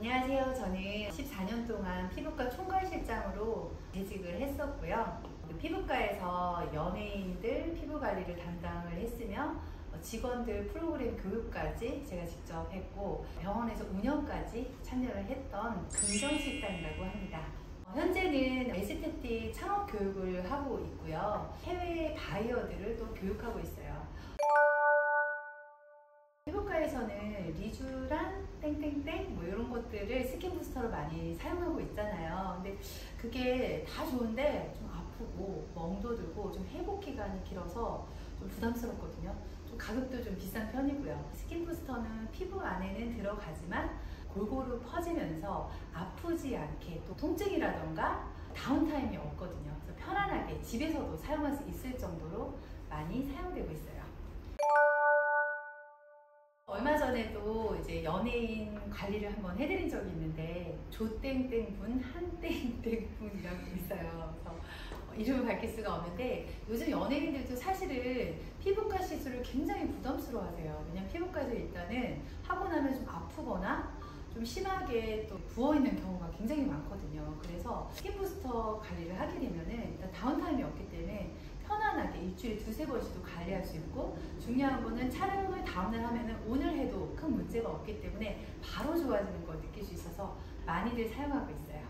안녕하세요. 저는 14년 동안 피부과 총괄실장으로 재직을 했었고요. 피부과에서 연예인들 피부 관리를 담당을 했으며 직원들 프로그램 교육까지 제가 직접 했고 병원에서 운영까지 참여를 했던 금정식당이라고 합니다. 현재는 에스테틱 창업 교육을 하고 있고요. 해외 바이어들을 또 교육하고 있어요. 피부과에서는 리쥬란 땡땡땡 뭐 이런 것들을 스킨 부스터로 많이 사용하고 있잖아요. 근데 그게 다 좋은데 좀 아프고 멍도 들고 좀 회복 기간이 길어서 좀 부담스럽거든요. 좀 가격도 좀 비싼 편이고요. 스킨 부스터는 피부 안에는 들어가지만 골고루 퍼지면서 아프지 않게 또 통증이라던가 다운타임이 없거든요. 그래서 편안하게 집에서도 사용할 수 있을 정도로 많이 사용되고 있어요. 얼마 전에도 이제 연예인 관리를 한번 해드린 적이 있는데 조땡땡분, 한땡땡분이라고 있어요. 그래서 이름을 밝힐 수가 없는데 요즘 연예인들도 사실은 피부과 시술을 굉장히 부담스러워 하세요. 왜냐면 피부과에서 일단은 하고 나면 좀 아프거나 좀 심하게 또 부어있는 경우가 굉장히 많거든요. 그래서 스킨 부스터 관리를 하게 되면은 일단 다운타임이 없기 때문에 편안하게 일주일에 두세 번씩도 관리할 수 있고, 중요한 거는 촬영을 다음날 하면은 오늘 해도 큰 문제가 없기 때문에 바로 좋아지는 걸 느낄 수 있어서 많이들 사용하고 있어요.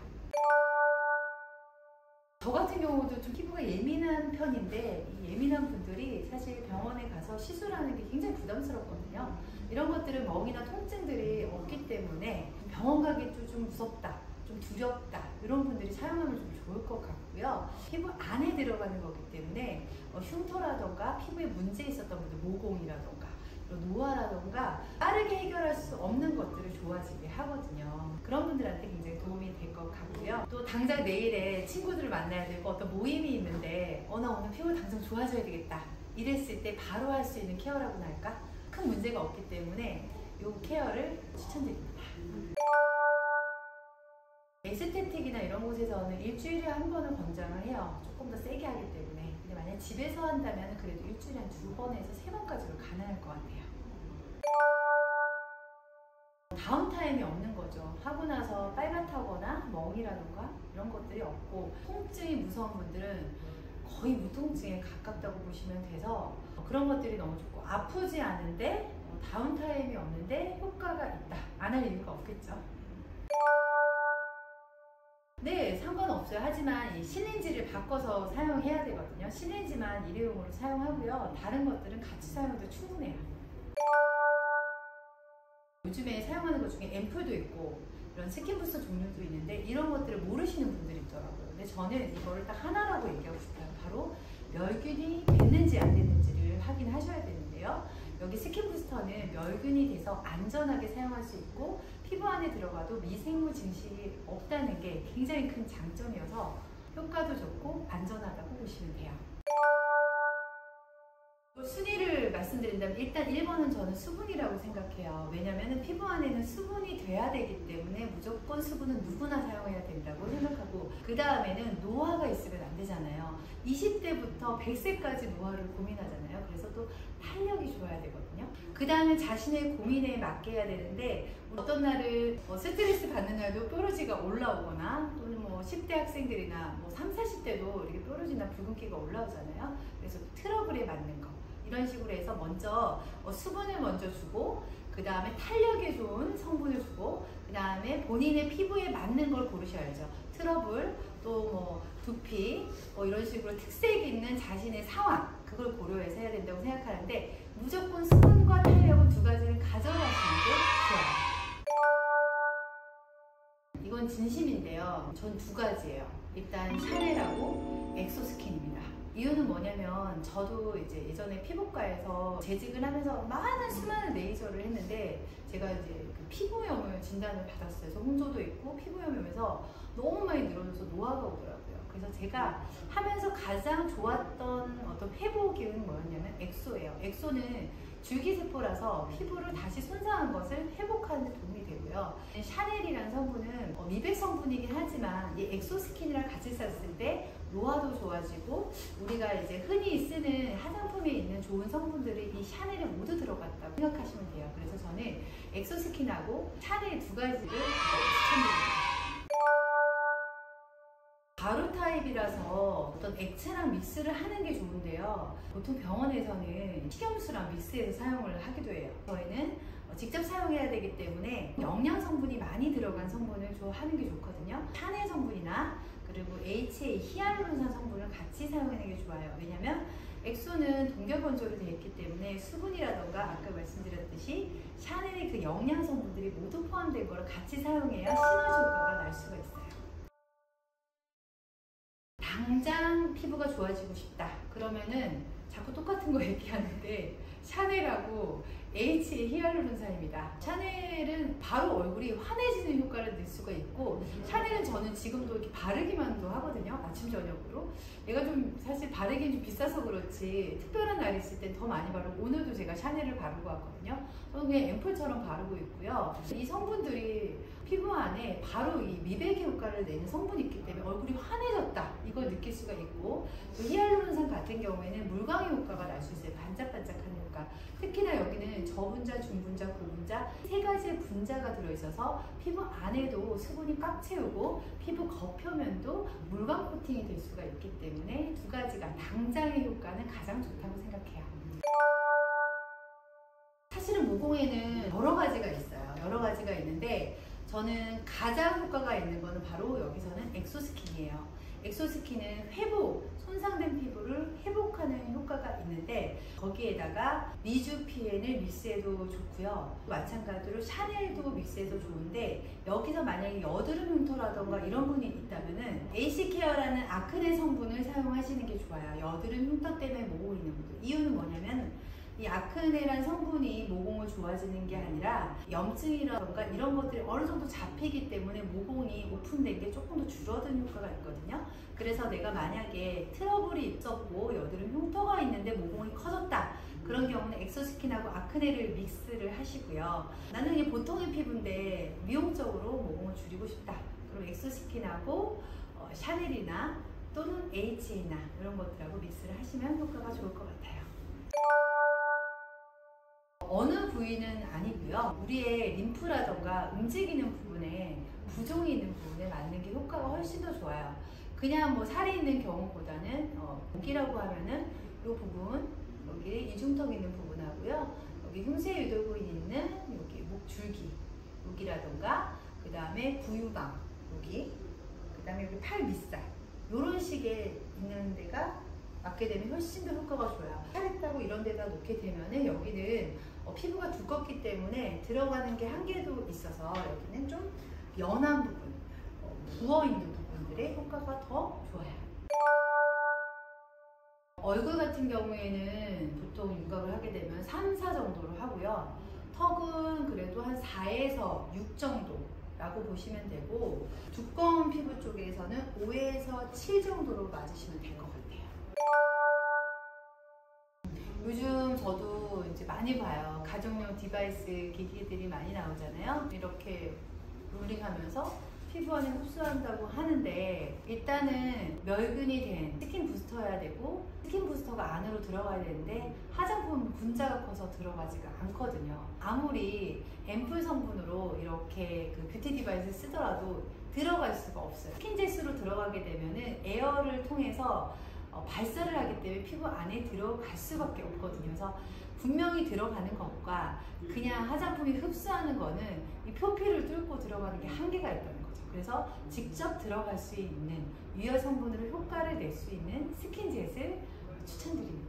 저 같은 경우도 좀 피부가 예민한 편인데 이 예민한 분들이 사실 병원에 가서 시술하는 게 굉장히 부담스럽거든요. 이런 것들은 멍이나 통증들이 없기 때문에 병원 가기도 좀 무섭다, 좀 두렵다 이런 분들이 사용하면 좀 좋을 것 같고요. 피부 안에 들어가는 거기 때문에 흉터라던가 피부에 문제 있었던 분들, 모공이라던가 노화라던가 빠르게 해결할 수 없는 것들을 좋아지게 하거든요. 그런 분들한테 굉장히 도움이 될 것 같고요. 또 당장 내일에 친구들을 만나야 되고 어떤 모임이 있는데 나 오늘 피부 당장 좋아져야 되겠다 이랬을 때 바로 할 수 있는 케어라고나 할까? 큰 문제가 없기 때문에 이 케어를 추천드립니다. 에스테틱이나 이런 곳에서는 일주일에 한 번은 권장을 해요. 조금 더 세게 하기 때문에. 근데 만약 집에서 한다면 그래도 일주일에 한 2번에서 3번까지로 가능할 것 같아요. 다운타임이 없는 거죠. 하고 나서 빨갛다거나 멍이라던가 이런 것들이 없고, 통증이 무서운 분들은 거의 무통증에 가깝다고 보시면 돼서 그런 것들이 너무 좋고, 아프지 않은데 다운타임이 없는데 효과가 있다. 안 할 이유가 없겠죠. 네, 상관없어요. 하지만 이 시린지를 바꿔서 사용해야 되거든요. 시린지만 일회용으로 사용하고요. 다른 것들은 같이 사용해도 충분해요. 요즘에 사용하는 것 중에 앰플도 있고 이런 스킨 부스터 종류도 있는데 이런 것들을 모르시는 분들이 있더라고요. 근데 저는 이거를 딱 하나라고 얘기하고 싶어요. 바로 멸균이 됐는지 안 됐는지를 확인하셔야 되는데요. 여기 스킨 부스터는 멸균이 돼서 안전하게 사용할 수 있고 피부 안에 들어가도 미생물 증식이 없다는 게 굉장히 큰 장점이어서 효과도 좋고 안전하다고 보시면 돼요. 순위를 말씀드린다면 일단 1번은 저는 수분이라고 생각해요. 왜냐면 피부 안에는 수분이 돼야 되기 때문에 무조건 수분은 누구나 사용해야 된다고 생각하고, 그 다음에는 노화가 있으면 안 되잖아요. 20대부터 100세까지 노화를 고민하잖아요. 그래서 또 탄력이 좋아야 되거든요. 그 다음에 자신의 고민에 맞게 해야 되는데, 어떤 날은 스트레스 받는 날도 뾰루지가 올라오거나, 또는 10대 학생들이나 30, 40대도 이렇게 뾰루지나 붉은기가 올라오잖아요. 그래서 트러블에 맞는 거 이런 식으로 해서 먼저 수분을 먼저 주고, 그 다음에 탄력에 좋은 성분을 주고, 그 다음에 본인의 피부에 맞는 걸 고르셔야죠. 트러블, 또 두피, 이런 식으로 특색 있는 자신의 상황, 그걸 고려해서 해야 된다고 생각하는데, 무조건 수분과 탄력은 두 가지를 가져가시는 게 좋아요. 이건 진심인데요. 전 두 가지예요. 일단 샤넬하고 엑소스킨입니다. 이유는 뭐냐면 저도 이제 예전에 피부과에서 재직을 하면서 많은 수많은 레이저를 했는데 제가 이제 그 피부염을 진단을 받았어요. 그래서 홍조도 있고 피부염이면서 너무 많이 늘어져서 노화가 오더라고요. 그래서 제가 하면서 가장 좋았던 어떤 회복기는 뭐였냐면 엑소예요. 엑소는 줄기세포라서 피부를 다시 손상한 것을 회복하는 데 도움이 되고요. 샤넬이라는 성분은 미백 성분이긴 하지만 이 엑소스킨이랑 같이 썼을 때 노화도 좋아지고 우리가 이제 흔히 쓰는 화장품에 있는 좋은 성분들이 이 샤넬에 모두 들어갔다고 생각하시면 돼요. 그래서 저는 엑소스킨하고 샤넬 두 가지를 추천드립니다. 가루 타입이라서 어떤 액체랑 믹스를 하는 게 좋은데요. 보통 병원에서는 식염수랑 믹스해서 사용을 하기도 해요. 저희는 직접 사용해야 되기 때문에 영양 성분이 많이 들어간 성분을 하는 게 좋거든요. 샤넬 성분이나 그리고 HA 히알루론산 성분을 같이 사용하는 게 좋아요. 왜냐면 엑소는 동결 건조로 되어 있기 때문에 수분이라던가 아까 말씀드렸듯이 샤넬의 그 영양 성분들이 모두 포함된 거를 같이 사용해야 시너지 효과가 날 수가 있어요. 당장 피부가 좋아지고 싶다 그러면은 자꾸 똑같은 거 얘기하는데 샤넬하고 HA 히알루론산입니다. 샤넬은 바로 얼굴이 환해지는 효과를 낼 수가 있고 샤넬은 저는 지금도 이렇게 바르기만도 하거든요. 아침 저녁으로. 얘가 좀 사실 바르기는 좀 비싸서 그렇지 특별한 날 있을 땐 더 많이 바르고 오늘도 제가 샤넬을 바르고 왔거든요. 저는 그냥 앰플처럼 바르고 있고요. 이 성분들이 피부 안에 바로 이 미백의 효과를 내는 성분이 있기 때문에 얼굴이 환해졌다 이걸 느낄 수가 있고 또 히알루론산 같은 경우에는 물광의 효과가 날 수 있어요. 반짝반짝한 효과. 특히나 여기는 저분자, 중분자, 고분자 세 가지의 분자가 들어있어서 피부 안에도 수분이 꽉 채우고 피부 겉표면도 물광 코팅이 될 수가 있기 때문에 두 가지가 당장의 효과는 가장 좋다고 생각해요. 사실은 모공에는 여러 가지가 있어요. 여러 가지가 있는데 저는 가장 효과가 있는 거는 바로 여기서는 엑소스킨이에요. 엑소스킨은 회복, 손상된 피부를 회복하는 효과가 있는데 거기에다가 미주피엔을 믹스해도 좋고요. 마찬가지로 샤넬도 믹스해서 좋은데 여기서 만약에 여드름 흉터라던가 이런 분이 있다면은 에이시케어라는 아크네 성분을 사용하시는 게 좋아요. 여드름 흉터 때문에 모공이 있는 분들. 이유는 뭐냐면 이 아크네라는 성분이 모공을 좋아지는 게 아니라 염증이라던가 이런 것들이 어느 정도 잡히기 때문에 모공이 오픈된 게 조금 더 줄어든 효과가 있거든요. 그래서 내가 만약에 트러블이 있었고 여드름 흉터가 있는데 모공이 커졌다. 그런 경우는 엑소스킨하고 아크네를 믹스를 하시고요. 나는 이게 보통의 피부인데 미용적으로 모공을 줄이고 싶다. 그럼 엑소스킨하고 샤넬이나 또는 HA나 이런 것들하고 믹스를 하시면 효과가 좋을 것 같아요. 어느 부위는 아니고요. 우리의 림프라던가 움직이는 부분에 부종이 있는 부분에 맞는 게 효과가 훨씬 더 좋아요. 그냥 뭐 살이 있는 경우보다는 목이라고 하면은 이 부분, 여기 이중턱 있는 부분하고요. 여기 흉쇄 유돌근 있는 여기 목줄기 여기라던가 그 다음에 부유방 여기 그 다음에 여기 팔 밑살 이런 식의 있는 데가 맞게 되면 훨씬 더 효과가 좋아요. 살했다고 이런 데다 놓게 되면은 여기는 피부가 두껍기 때문에 들어가는 게 한계도 있어서 여기는 좀 연한 부분, 부어있는 부분들의 효과가 더 좋아요. 얼굴 같은 경우에는 보통 윤곽을 하게 되면 3, 4 정도로 하고요. 턱은 그래도 한 4에서 6 정도라고 보시면 되고 두꺼운 피부 쪽에서는 5에서 7 정도로 맞으시면 될 것 같아요. 요즘 저도 이제 많이 봐요. 가정용 디바이스 기기들이 많이 나오잖아요. 이렇게 롤링하면서 피부 안에 흡수한다고 하는데 일단은 멸균이 된 스킨 부스터여야 되고 스킨 부스터가 안으로 들어가야 되는데 화장품 분자가 커서 들어가지가 않거든요. 아무리 앰플 성분으로 이렇게 그 뷰티 디바이스 쓰더라도 들어갈 수가 없어요. 스킨젯으로 들어가게 되면은 에어를 통해서 발사를 하기 때문에 피부 안에 들어갈 수밖에 없거든요. 그래서 분명히 들어가는 것과 그냥 화장품이 흡수하는 거는 이 표피를 뚫고 들어가는 게 한계가 있다는 거죠. 그래서 직접 들어갈 수 있는 유효 성분으로 효과를 낼 수 있는 스킨젯을 추천드립니다.